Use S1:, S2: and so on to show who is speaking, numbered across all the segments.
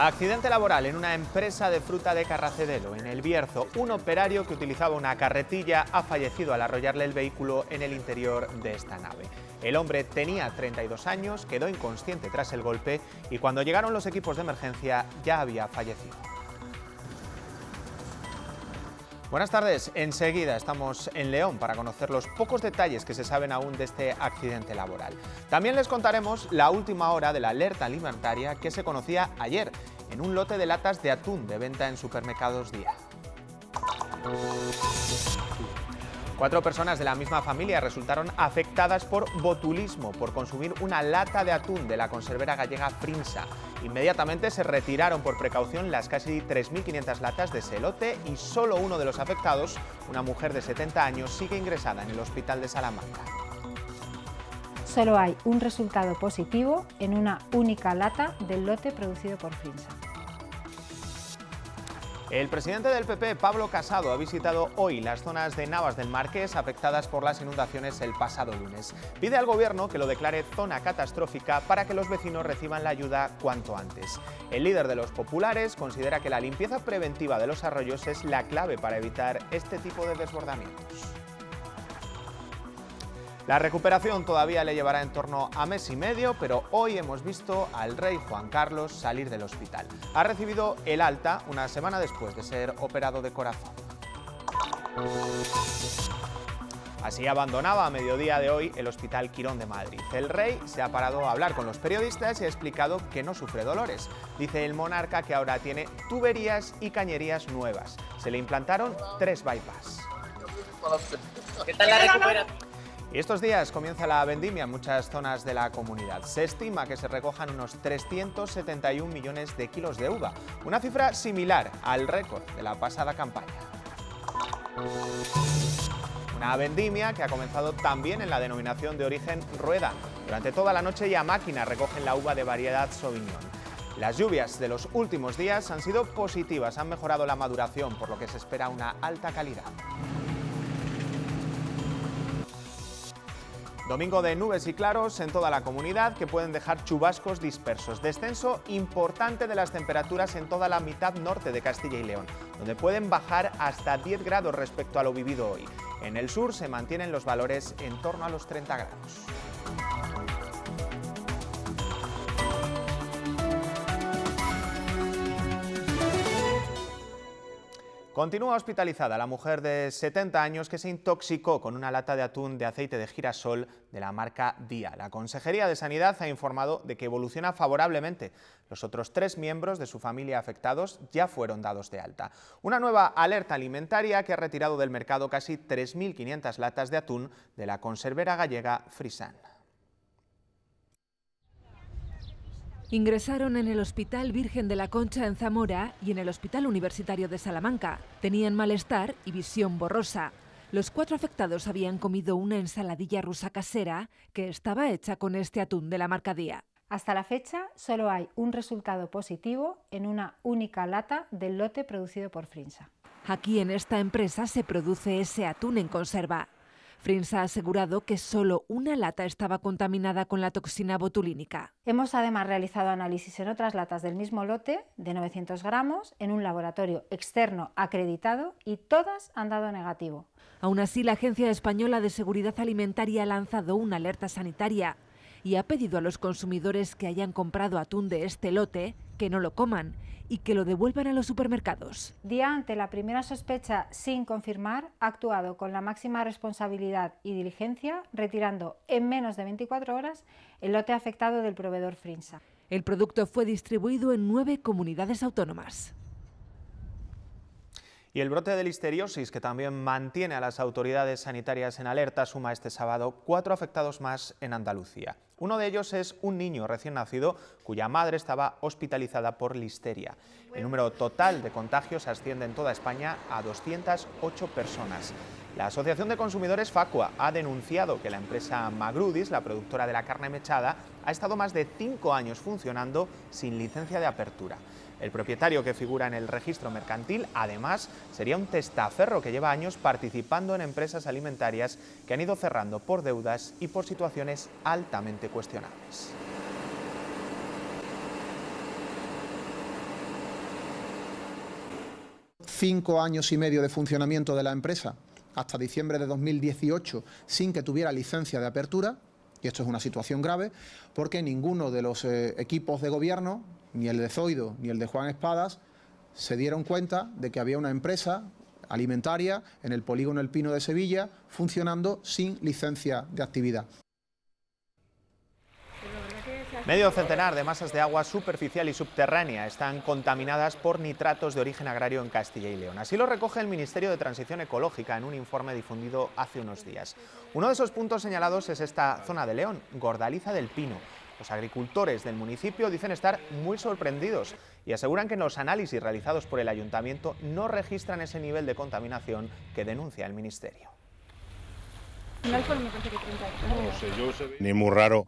S1: Accidente laboral en una empresa de fruta de Carracedelo, en El Bierzo. Un operario que utilizaba una carretilla ha fallecido al arrollarle el vehículo en el interior de esta nave. El hombre tenía 32 años, quedó inconsciente tras el golpe y cuando llegaron los equipos de emergencia ya había fallecido. Buenas tardes, enseguida estamos en León para conocer los pocos detalles que se saben aún de este accidente laboral. También les contaremos la última hora de la alerta alimentaria que se conocía ayer en un lote de latas de atún de venta en supermercados Día. 4 personas de la misma familia resultaron afectadas por botulismo por consumir una lata de atún de la conservera gallega Frinsa. Inmediatamente se retiraron por precaución las casi 3.500 latas de ese lote y solo uno de los afectados, una mujer de 70 años, sigue ingresada en el hospital de Salamanca.
S2: Solo hay un resultado positivo en una única lata del lote producido por Frinsa.
S1: El presidente del PP, Pablo Casado, ha visitado hoy las zonas de Navas del Marqués afectadas por las inundaciones el pasado lunes. Pide al gobierno que lo declare zona catastrófica para que los vecinos reciban la ayuda cuanto antes. El líder de los populares considera que la limpieza preventiva de los arroyos es la clave para evitar este tipo de desbordamientos. La recuperación todavía le llevará en torno a mes y medio, pero hoy hemos visto al rey Juan Carlos salir del hospital. Ha recibido el alta una semana después de ser operado de corazón. Así abandonaba a mediodía de hoy el Hospital Quirón de Madrid. El rey se ha parado a hablar con los periodistas y ha explicado que no sufre dolores. Dice el monarca que ahora tiene tuberías y cañerías nuevas. Se le implantaron 3 bypass.
S3: ¿Qué tal la recuperación?
S1: Y estos días comienza la vendimia en muchas zonas de la comunidad. Se estima que se recojan unos 371 millones de kilos de uva, una cifra similar al récord de la pasada campaña. Una vendimia que ha comenzado también en la denominación de origen Rueda. Durante toda la noche y a máquina recogen la uva de variedad Sauvignon. Las lluvias de los últimos días han sido positivas, han mejorado la maduración, por lo que se espera una alta calidad. Domingo de nubes y claros en toda la comunidad que pueden dejar chubascos dispersos. Descenso importante de las temperaturas en toda la mitad norte de Castilla y León, donde pueden bajar hasta 10 grados respecto a lo vivido hoy. En el sur se mantienen los valores en torno a los 30 grados. Continúa hospitalizada la mujer de 70 años que se intoxicó con una lata de atún de aceite de girasol de la marca Día. La Consejería de Sanidad ha informado de que evoluciona favorablemente. Los otros 3 miembros de su familia afectados ya fueron dados de alta. Una nueva alerta alimentaria que ha retirado del mercado casi 3.500 latas de atún de la conservera gallega Frisan.
S4: Ingresaron en el Hospital Virgen de la Concha en Zamora y en el Hospital Universitario de Salamanca. Tenían malestar y visión borrosa. Los 4 afectados habían comido una ensaladilla rusa casera que estaba hecha con este atún de la marca Día.
S2: Hasta la fecha solo hay un resultado positivo en una única lata del lote producido por Frinsa.
S4: Aquí en esta empresa se produce ese atún en conserva. Frinsa ha asegurado que solo una lata estaba contaminada con la toxina botulínica.
S2: Hemos además realizado análisis en otras latas del mismo lote, de 900 gramos, en un laboratorio externo acreditado y todas han dado negativo.
S4: Aún así, la Agencia Española de Seguridad Alimentaria ha lanzado una alerta sanitaria y ha pedido a los consumidores que hayan comprado atún de este lote que no lo coman y que lo devuelvan a los supermercados.
S2: Día, ante la primera sospecha sin confirmar, ha actuado con la máxima responsabilidad y diligencia, retirando en menos de 24 horas el lote afectado del proveedor Frinsa.
S4: El producto fue distribuido en 9 comunidades autónomas.
S1: Y el brote de listeriosis, que también mantiene a las autoridades sanitarias en alerta, suma este sábado 4 afectados más en Andalucía. Uno de ellos es un niño recién nacido cuya madre estaba hospitalizada por listeria. El número total de contagios asciende en toda España a 208 personas. La Asociación de Consumidores Facua ha denunciado que la empresa Magrudis, la productora de la carne mechada, ha estado más de 5 años funcionando sin licencia de apertura. El propietario, que figura en el registro mercantil, además, sería un testaferro que lleva años participando en empresas alimentarias que han ido cerrando por deudas y por situaciones altamente cuestionables.
S5: 5 años y medio de funcionamiento de la empresa, hasta diciembre de 2018, sin que tuviera licencia de apertura, y esto es una situación grave, porque ninguno de los equipos de gobierno, ni el de Zoido ni el de Juan Espadas, se dieron cuenta de que había una empresa alimentaria en el polígono El Pino de Sevilla funcionando sin licencia de actividad.
S1: Medio centenar de masas de agua superficial y subterránea están contaminadas por nitratos de origen agrario en Castilla y León. Así lo recoge el Ministerio de Transición Ecológica en un informe difundido hace unos días. Uno de esos puntos señalados es esta zona de León, Gordaliza del Pino. Los agricultores del municipio dicen estar muy sorprendidos y aseguran que en los análisis realizados por el ayuntamiento no registran ese nivel de contaminación que denuncia el Ministerio.
S6: Ni muy raro,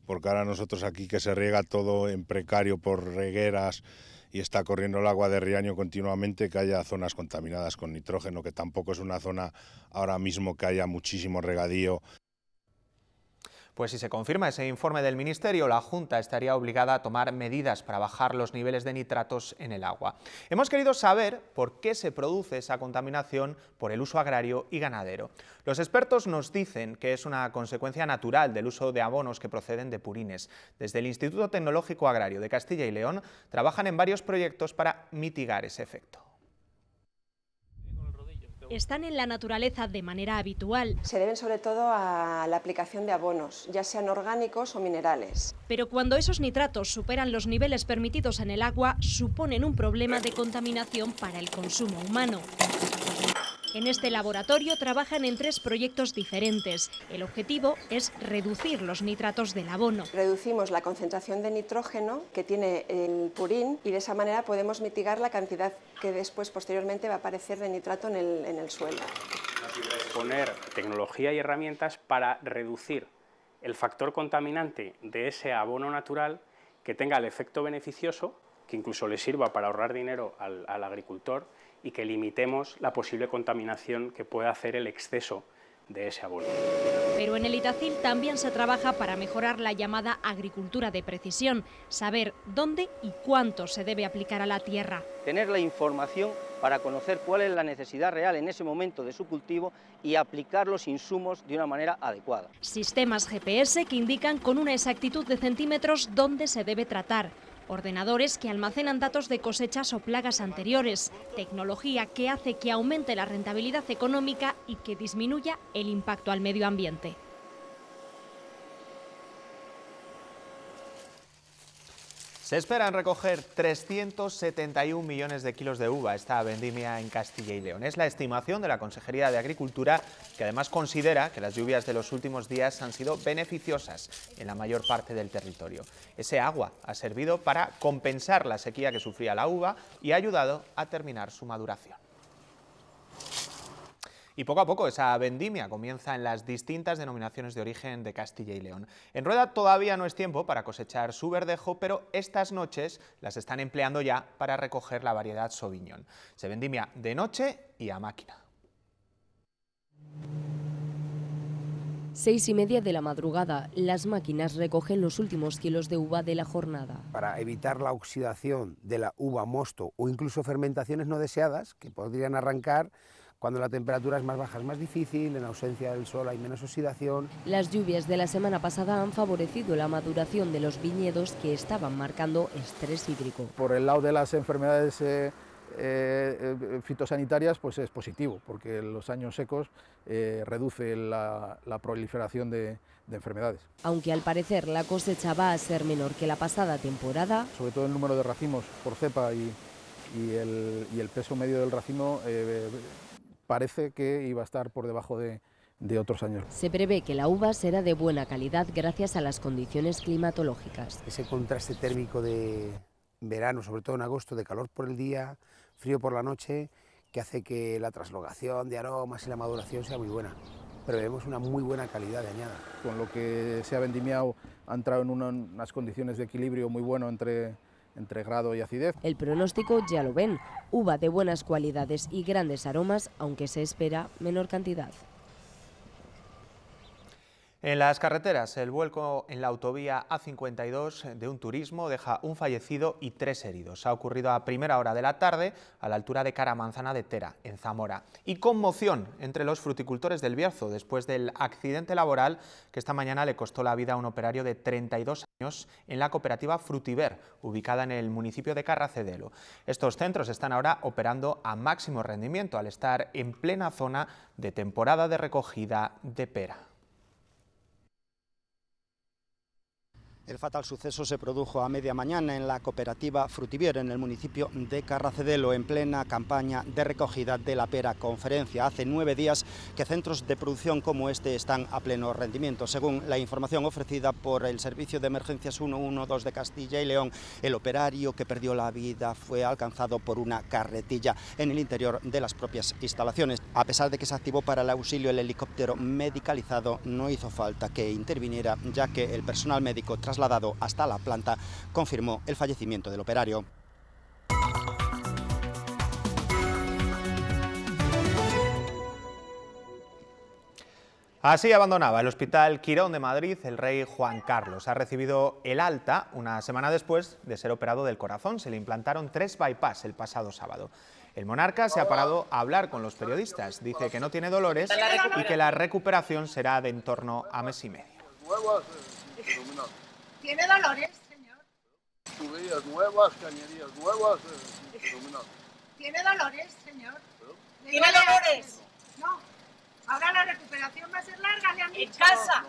S6: porque ahora nosotros aquí que se riega todo en precario por regueras y está corriendo el agua de Riaño continuamente, que haya zonas contaminadas con nitrógeno, que tampoco es una zona ahora mismo que haya muchísimo regadío.
S1: Pues si se confirma ese informe del Ministerio, la Junta estaría obligada a tomar medidas para bajar los niveles de nitratos en el agua. Hemos querido saber por qué se produce esa contaminación por el uso agrario y ganadero. Los expertos nos dicen que es una consecuencia natural del uso de abonos que proceden de purines. Desde el Instituto Tecnológico Agrario de Castilla y León trabajan en varios proyectos para mitigar ese efecto.
S7: Están en la naturaleza de manera habitual.
S8: Se deben sobre todo a la aplicación de abonos, ya sean orgánicos o minerales.
S7: Pero cuando esos nitratos superan los niveles permitidos en el agua, suponen un problema de contaminación para el consumo humano. En este laboratorio trabajan en 3 proyectos diferentes. El objetivo es reducir los nitratos del abono.
S8: Reducimos la concentración de nitrógeno que tiene el purín y de esa manera podemos mitigar la cantidad que después, posteriormente, va a aparecer de nitrato en el suelo.
S9: Poner tecnología y herramientas para reducir el factor contaminante de ese abono natural, que tenga el efecto beneficioso, que incluso le sirva para ahorrar dinero al agricultor, y que limitemos la posible contaminación que pueda hacer el exceso de ese abono.
S7: Pero en el Itacil también se trabaja para mejorar la llamada agricultura de precisión, saber dónde y cuánto se debe aplicar a la tierra.
S10: Tener la información para conocer cuál es la necesidad real en ese momento de su cultivo y aplicar los insumos de una manera adecuada.
S7: Sistemas GPS que indican con una exactitud de centímetros dónde se debe tratar. Ordenadores que almacenan datos de cosechas o plagas anteriores, tecnología que hace que aumente la rentabilidad económica y que disminuya el impacto al medio ambiente.
S1: Se esperan recoger 371 millones de kilos de uva esta vendimia en Castilla y León. Es la estimación de la Consejería de Agricultura, que además considera que las lluvias de los últimos días han sido beneficiosas en la mayor parte del territorio. Ese agua ha servido para compensar la sequía que sufría la uva y ha ayudado a terminar su maduración. Y poco a poco esa vendimia comienza en las distintas denominaciones de origen de Castilla y León. En Rueda todavía no es tiempo para cosechar su verdejo, pero estas noches las están empleando ya para recoger la variedad Sauvignon. Se vendimia de noche y a máquina.
S11: 6:30 de la madrugada, las máquinas recogen los últimos kilos de uva de la jornada.
S12: Para evitar la oxidación de la uva mosto o incluso fermentaciones no deseadas que podrían arrancar cuando la temperatura es más baja, es más difícil, en ausencia del sol hay menos oxidación.
S11: Las lluvias de la semana pasada han favorecido la maduración de los viñedos que estaban marcando estrés hídrico.
S13: Por el lado de las enfermedades fitosanitarias, pues es positivo, porque los años secos reduce la proliferación de enfermedades.
S11: Aunque al parecer la cosecha va a ser menor que la pasada temporada.
S13: Sobre todo el número de racimos por cepa y el peso medio del racimo parece que iba a estar por debajo de otros años.
S11: Se prevé que la uva será de buena calidad gracias a las condiciones climatológicas.
S12: Ese contraste térmico de verano, sobre todo en agosto, de calor por el día, frío por la noche, que hace que la translocación de aromas y la maduración sea muy buena. Pero vemos una muy buena calidad de añada.
S13: Con lo que se ha vendimiado ha entrado en unas condiciones de equilibrio muy bueno entre grado y acidez.
S11: El pronóstico ya lo ven, uva de buenas cualidades y grandes aromas, aunque se espera menor cantidad.
S1: En las carreteras, el vuelco en la autovía A52 de un turismo deja un fallecido y 3 heridos. Ha ocurrido a primera hora de la tarde a la altura de Caramanzana de Tera, en Zamora. Y conmoción entre los fruticultores del Bierzo después del accidente laboral que esta mañana le costó la vida a un operario de 32 años en la cooperativa Frutiver, ubicada en el municipio de Carracedelo. Estos centros están ahora operando a máximo rendimiento al estar en plena zona de temporada de recogida de pera.
S14: El fatal suceso se produjo a media mañana en la cooperativa Frutiver, en el municipio de Carracedelo, en plena campaña de recogida de la pera conferencia. Hace 9 días que centros de producción como este están a pleno rendimiento. Según la información ofrecida por el Servicio de Emergencias 112 de Castilla y León, el operario que perdió la vida fue alcanzado por una carretilla en el interior de las propias instalaciones. A pesar de que se activó para el auxilio el helicóptero medicalizado, no hizo falta que interviniera, ya que el personal médico trasladado hasta la planta confirmó el fallecimiento del operario.
S1: Así abandonaba el Hospital Quirón de Madrid el rey Juan Carlos. Ha recibido el alta una semana después de ser operado del corazón. Se le implantaron 3 bypass el pasado sábado. El monarca se ha parado a hablar con los periodistas. Dice que no tiene dolores y que la recuperación será de en torno a mes y medio.
S15: ¿Tiene dolores, señor?
S16: Tuberías nuevas, cañerías nuevas, fenomenal.
S15: ¿Tiene dolores, señor?
S17: ¿Tiene dolores?
S15: No. Ahora la recuperación va a ser larga, le han dicho.
S17: En casa.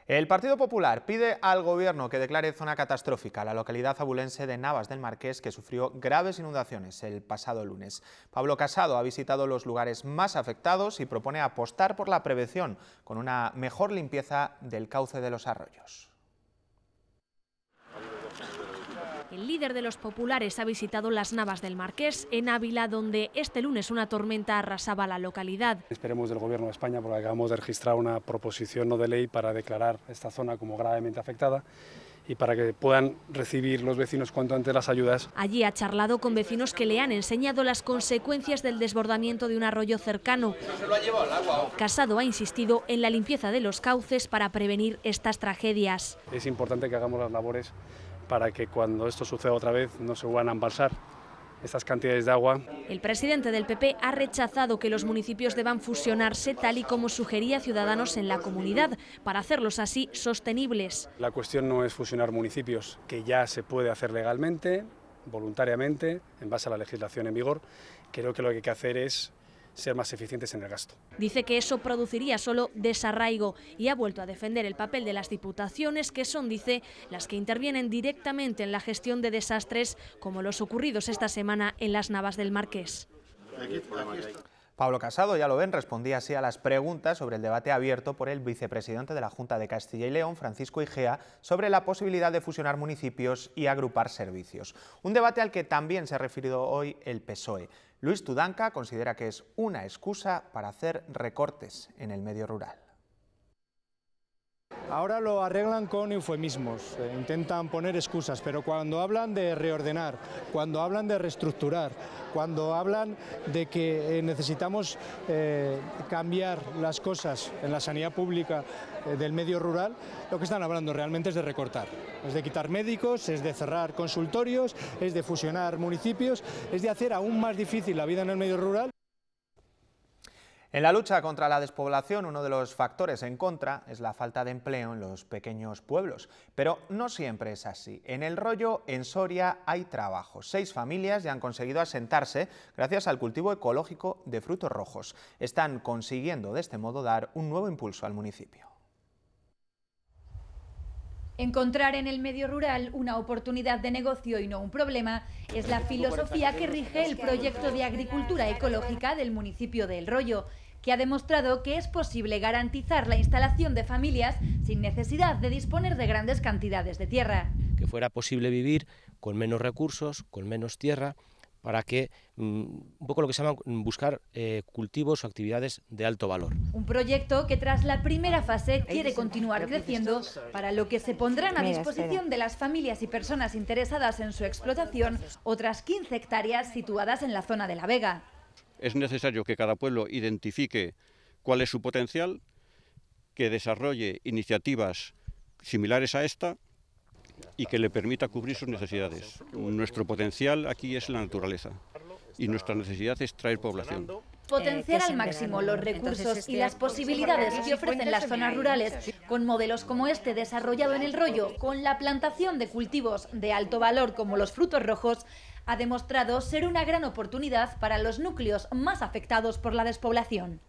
S1: El Partido Popular pide al Gobierno que declare zona catastrófica la localidad abulense de Navas del Marqués, que sufrió graves inundaciones el pasado lunes. Pablo Casado ha visitado los lugares más afectados y propone apostar por la prevención con una mejor limpieza del cauce de los arroyos.
S7: El líder de los populares ha visitado las Navas del Marqués, en Ávila, donde este lunes una tormenta arrasaba la localidad.
S18: Esperemos del Gobierno de España, porque acabamos de registrar una proposición no de ley para declarar esta zona como gravemente afectada y para que puedan recibir los vecinos cuanto antes las ayudas.
S7: Allí ha charlado con vecinos que le han enseñado las consecuencias del desbordamiento de un arroyo cercano. Casado ha insistido en la limpieza de los cauces para prevenir estas tragedias.
S18: Es importante que hagamos las labores para que cuando esto suceda otra vez no se vuelvan a embalsar estas cantidades de agua.
S7: El presidente del PP ha rechazado que los municipios deban fusionarse tal y como sugería Ciudadanos en la comunidad, para hacerlos así sostenibles.
S18: La cuestión no es fusionar municipios, que ya se puede hacer legalmente, voluntariamente, en base a la legislación en vigor. Creo que lo que hay que hacer es ser más eficientes en el gasto.
S7: Dice que eso produciría solo desarraigo y ha vuelto a defender el papel de las diputaciones, que son, dice, las que intervienen directamente en la gestión de desastres como los ocurridos esta semana en las Navas del Marqués.
S1: Pablo Casado, ya lo ven, respondía así a las preguntas sobre el debate abierto por el vicepresidente de la Junta de Castilla y León, Francisco Igea, sobre la posibilidad de fusionar municipios y agrupar servicios. Un debate al que también se ha referido hoy el PSOE. Luis Tudanca considera que es una excusa para hacer recortes en el medio rural.
S19: Ahora lo arreglan con eufemismos, intentan poner excusas, pero cuando hablan de reordenar, cuando hablan de reestructurar, cuando hablan de que necesitamos cambiar las cosas en la sanidad pública del medio rural, lo que están hablando realmente es de recortar, es de quitar médicos, es de cerrar consultorios, es de fusionar municipios, es de hacer aún más difícil la vida en el medio rural.
S1: En la lucha contra la despoblación, uno de los factores en contra es la falta de empleo en los pequeños pueblos. Pero no siempre es así. En El Rollo, en Soria, hay trabajo. 6 familias ya han conseguido asentarse gracias al cultivo ecológico de frutos rojos. Están consiguiendo de este modo dar un nuevo impulso al municipio.
S20: Encontrar en el medio rural una oportunidad de negocio y no un problema es la filosofía que rige el proyecto de agricultura ecológica del municipio de El Rollo, que ha demostrado que es posible garantizar la instalación de familias sin necesidad de disponer de grandes cantidades de tierra.
S21: Que fuera posible vivir con menos recursos, con menos tierra, para que un poco lo que se llama buscar cultivos o actividades de alto valor.
S20: Un proyecto que tras la primera fase quiere continuar creciendo, para lo que se pondrán a disposición de las familias y personas interesadas en su explotación otras 15 hectáreas situadas en la zona de La Vega.
S22: Es necesario que cada pueblo identifique
S3: cuál es su potencial, que desarrolle iniciativas similares a esta y que le permita cubrir sus necesidades. Nuestro potencial aquí es la naturaleza y nuestra necesidad es traer población.
S20: Potenciar al máximo los recursos y las posibilidades que ofrecen las zonas rurales con modelos como este desarrollado en El Rollo, con la plantación de cultivos de alto valor como los frutos rojos, ha demostrado ser una gran oportunidad para los núcleos más afectados por la despoblación.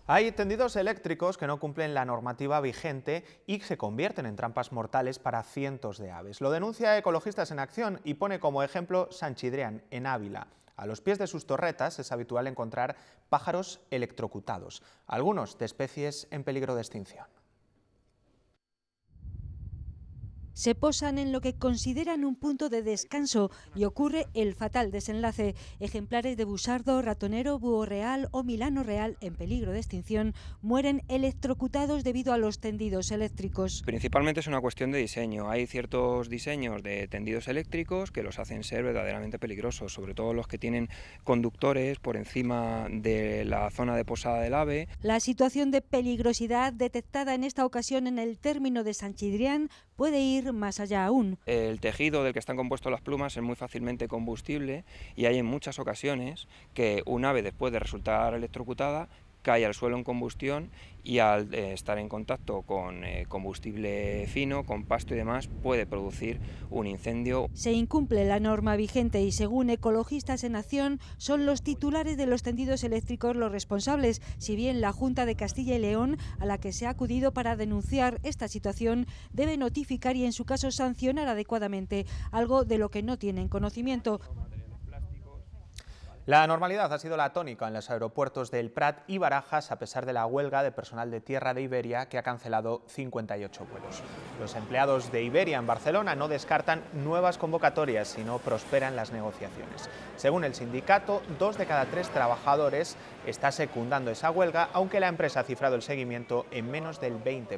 S1: Hay tendidos eléctricos que no cumplen la normativa vigente y se convierten en trampas mortales para cientos de aves. Lo denuncia Ecologistas en Acción y pone como ejemplo Sant Chidrián, en Ávila. A los pies de sus torretas es habitual encontrar pájaros electrocutados, algunos de especies en peligro de extinción.
S22: Se posan en lo que consideran un punto de descanso y ocurre el fatal desenlace. Ejemplares de busardo, ratonero, búho real o milano real en peligro de extinción mueren electrocutados debido a los tendidos eléctricos.
S23: Principalmente es una cuestión de diseño. Hay ciertos diseños de tendidos eléctricos que los hacen ser verdaderamente peligrosos, sobre todo los que tienen conductores por encima de la zona de posada del ave.
S22: La situación de peligrosidad detectada en esta ocasión en el término de Sant Chidrián puede ir más allá aún.
S23: El tejido del que están compuestos las plumas es muy fácilmente combustible y hay en muchas ocasiones que un ave, después de resultar electrocutada, cae al suelo en combustión y al estar en contacto con combustible fino, con pasto y demás, puede producir un incendio.
S22: Se incumple la norma vigente y, según Ecologistas en Acción, son los titulares de los tendidos eléctricos los responsables, si bien la Junta de Castilla y León, a la que se ha acudido para denunciar esta situación, debe notificar y en su caso sancionar adecuadamente, algo de lo que no tienen conocimiento.
S1: La normalidad ha sido la tónica en los aeropuertos del Prat y Barajas a pesar de la huelga de personal de tierra de Iberia que ha cancelado 58 vuelos. Los empleados de Iberia en Barcelona no descartan nuevas convocatorias si no prosperan las negociaciones. Según el sindicato, 2 de cada 3 trabajadores está secundando esa huelga, aunque la empresa ha cifrado el seguimiento en menos del 20%.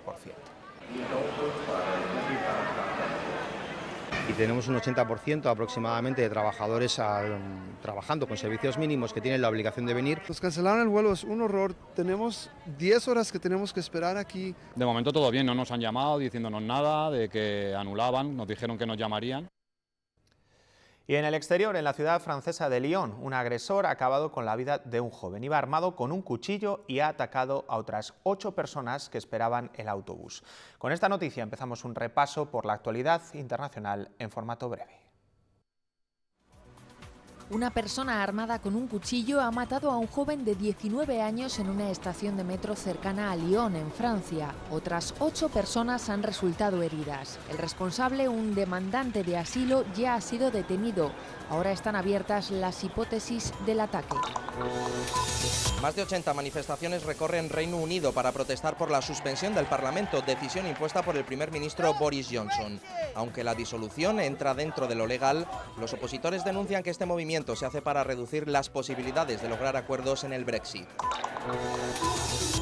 S24: Y tenemos un 80% aproximadamente de trabajadores trabajando con servicios mínimos que tienen la obligación de venir.
S25: Nos cancelaron el vuelo, es un horror. Tenemos 10 horas que tenemos que esperar aquí.
S26: De momento todo bien, no nos han llamado diciéndonos nada, de que anulaban, nos dijeron que nos llamarían.
S1: Y en el exterior, en la ciudad francesa de Lyon, un agresor ha acabado con la vida de un joven. Iba armado con un cuchillo y ha atacado a otras 8 personas que esperaban el autobús. Con esta noticia empezamos un repaso por la actualidad internacional en formato breve.
S4: Una persona armada con un cuchillo ha matado a un joven de 19 años en una estación de metro cercana a Lyon, en Francia. Otras 8 personas han resultado heridas. El responsable, un demandante de asilo, ya ha sido detenido. Ahora están abiertas las hipótesis del ataque.
S27: Más de 80 manifestaciones recorren Reino Unido para protestar por la suspensión del Parlamento, decisión impuesta por el primer ministro Boris Johnson. Aunque la disolución entra dentro de lo legal, los opositores denuncian que este movimiento se hace para reducir las posibilidades de lograr acuerdos en el Brexit.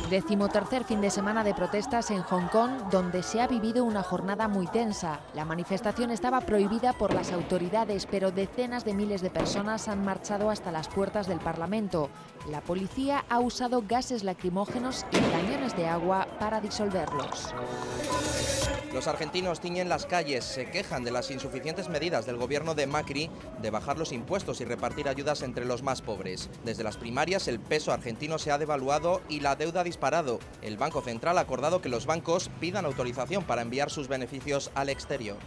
S4: 13º fin de semana de protestas en Hong Kong, donde se ha vivido una jornada muy tensa. La manifestación estaba prohibida por las autoridades, pero decenas de miles de personas han marchado hasta las puertas del Parlamento. La policía ha usado gases lacrimógenos y cañones de agua para disolverlos.
S27: Los argentinos tiñen las calles, se quejan de las insuficientes medidas del gobierno de Macri de bajar los impuestos y repartir ayudas entre los más pobres. Desde las primarias el peso argentino se ha devaluado y la deuda ha disparado. El Banco Central ha acordado que los bancos pidan autorización para enviar sus beneficios al exterior.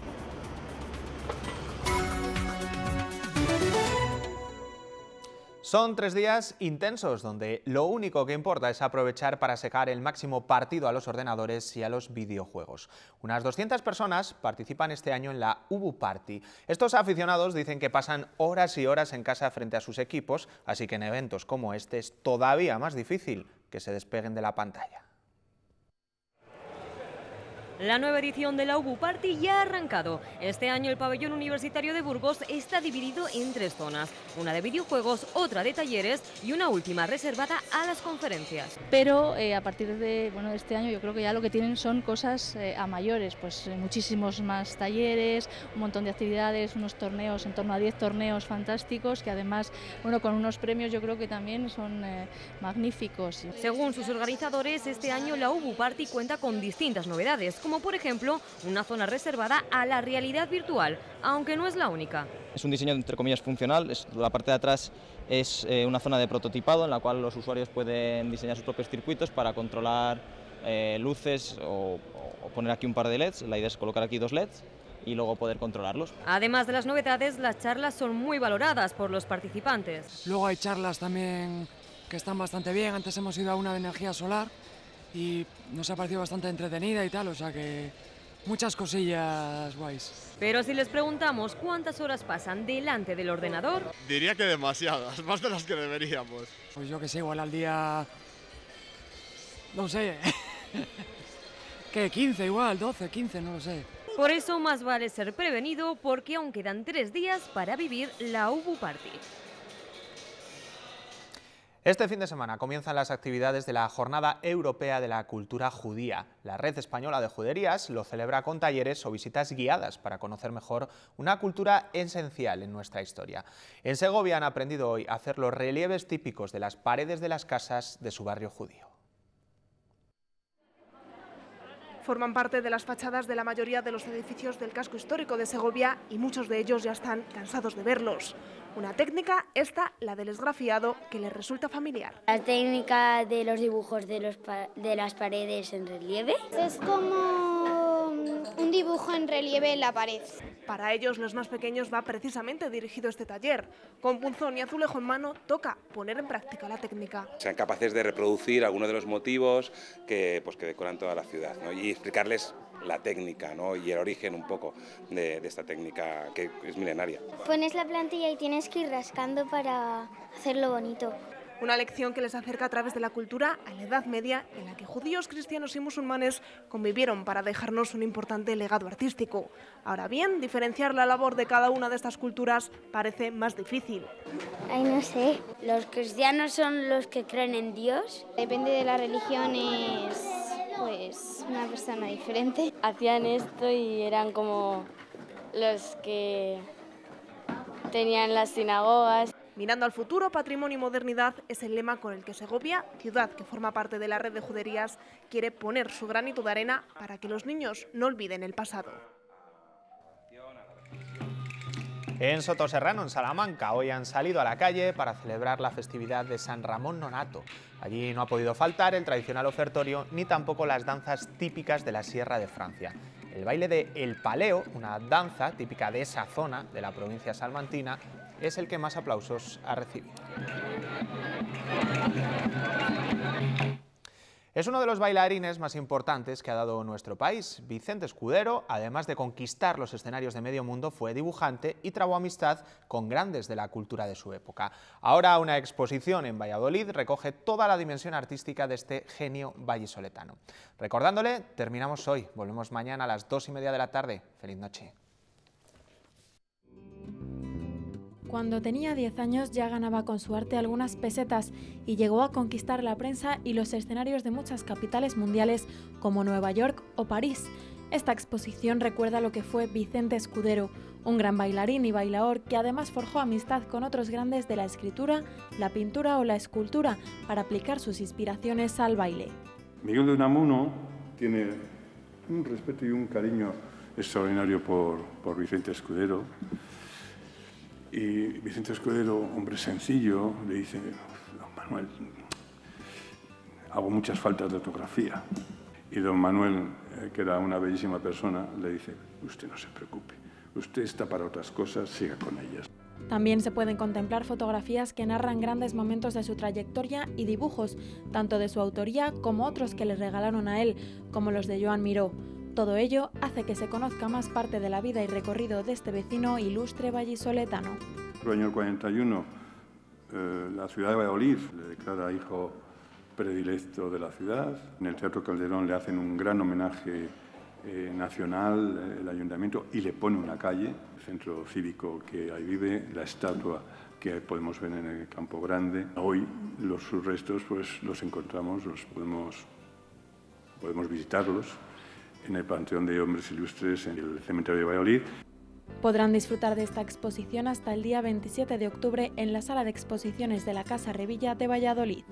S1: Son 3 días intensos donde lo único que importa es aprovechar para sacar el máximo partido a los ordenadores y a los videojuegos. Unas 200 personas participan este año en la Ubu Party. Estos aficionados dicen que pasan horas y horas en casa frente a sus equipos, así que en eventos como este es todavía más difícil que se despeguen de la pantalla.
S2: La nueva edición de la UBU Party ya ha arrancado. Este año el pabellón universitario de Burgos está dividido en 3 zonas. Una de videojuegos, otra de talleres y una última reservada a las conferencias.
S5: Pero a partir de este año yo creo que ya lo que tienen son cosas a mayores, pues muchísimos más talleres, un montón de actividades, unos torneos, en torno a 10 torneos fantásticos que además, con unos premios yo creo que también son magníficos.
S2: Según sus organizadores, este año la UBU Party cuenta con distintas novedades, como por ejemplo una zona reservada a la realidad virtual, aunque no es la única.
S6: Es un diseño entre comillas funcional, la parte de atrás es una zona de prototipado en la cual los usuarios pueden diseñar sus propios circuitos para controlar luces o poner aquí un par de LEDs. La idea es colocar aquí 2 LEDs y luego poder controlarlos.
S2: Además de las novedades, las charlas son muy valoradas por los participantes.
S8: Luego hay charlas también que están bastante bien. Antes hemos ido a una de energía solar y nos ha parecido bastante entretenida y tal, o sea que muchas cosillas guays.
S2: Pero si les preguntamos cuántas horas pasan delante del ordenador...
S9: Diría que demasiadas, más de las que deberíamos.
S8: Pues yo que sé, igual al día... no sé... ¿qué? 15 igual, 12, 15, no lo sé.
S2: Por eso más vale ser prevenido, porque aún quedan 3 días para vivir la UBU Party.
S1: Este fin de semana comienzan las actividades de la Jornada Europea de la Cultura Judía. La Red Española de Juderías lo celebra con talleres o visitas guiadas para conocer mejor una cultura esencial en nuestra historia. En Segovia han aprendido hoy a hacer los relieves típicos de las paredes de las casas de su barrio judío.
S10: Forman parte de las fachadas de la mayoría de los edificios del casco histórico de Segovia y muchos de ellos ya están cansados de verlos. Una técnica, la del esgrafiado, que les resulta familiar.
S12: La técnica de los dibujos de las paredes en relieve.
S28: Es como un dibujo en relieve en la pared.
S10: Para ellos, los más pequeños, va precisamente dirigido este taller. Con punzón y azulejo en mano, toca poner en práctica la técnica.
S29: Sean capaces de reproducir algunos de los motivos que decoran toda la ciudad, ¿no? Y explicarles la técnica, ¿no? Y el origen un poco de esta técnica que es milenaria.
S28: Pones la plantilla y tienes que ir rascando para hacerlo bonito.
S10: Una lección que les acerca a través de la cultura a la Edad Media, en la que judíos, cristianos y musulmanes convivieron para dejarnos un importante legado artístico. Ahora bien, diferenciar la labor de cada una de estas culturas parece más difícil.
S28: Ay, no sé. ¿Los cristianos son los que creen en Dios? Depende de la religión, es pues una persona diferente.
S30: Hacían esto y eran como los que tenían las sinagogas.
S10: Mirando al futuro, patrimonio y modernidad es el lema con el que Segovia, ciudad que forma parte de la red de juderías, quiere poner su granito de arena para que los niños no olviden el pasado.
S1: En Sotoserrano, en Salamanca, hoy han salido a la calle para celebrar la festividad de San Ramón Nonato. Allí no ha podido faltar el tradicional ofertorio ni tampoco las danzas típicas de la Sierra de Francia. El baile de El Paleo, una danza típica de esa zona de la provincia salmantina, es el que más aplausos ha recibido. Es uno de los bailarines más importantes que ha dado nuestro país. Vicente Escudero, además de conquistar los escenarios de medio mundo, fue dibujante y trabó amistad con grandes de la cultura de su época. Ahora una exposición en Valladolid recoge toda la dimensión artística de este genio vallisoletano. Recordándole, terminamos hoy. Volvemos mañana a las 2:30 de la tarde. Feliz noche.
S31: Cuando tenía 10 años ya ganaba con su arte algunas pesetas y llegó a conquistar la prensa y los escenarios de muchas capitales mundiales como Nueva York o París. Esta exposición recuerda lo que fue Vicente Escudero, un gran bailarín y bailaor que además forjó amistad con otros grandes de la escritura, la pintura o la escultura para aplicar sus inspiraciones al baile.
S32: Miguel de Unamuno tiene un respeto y un cariño extraordinario por Vicente Escudero. Y Vicente Escudero, hombre sencillo, le dice: don Manuel, hago muchas faltas de ortografía. Y don Manuel, que era una bellísima persona, le dice: usted no se preocupe, usted está para otras cosas, siga con ellas.
S31: También se pueden contemplar fotografías que narran grandes momentos de su trayectoria y dibujos, tanto de su autoría como otros que le regalaron a él, como los de Joan Miró. Todo ello hace que se conozca más parte de la vida y recorrido de este vecino ilustre vallisoletano.
S32: En el año 41, la ciudad de Valladolid le declara hijo predilecto de la ciudad. En el Teatro Calderón le hacen un gran homenaje nacional, el ayuntamiento, y le pone una calle, el centro cívico que ahí vive, la estatua que podemos ver en el Campo Grande. Hoy sus restos pues los encontramos, podemos visitarlos en el Panteón de Hombres Ilustres en el Cementerio de Valladolid.
S31: Podrán disfrutar de esta exposición hasta el día 27 de octubre en la Sala de Exposiciones de la Casa Revilla de Valladolid.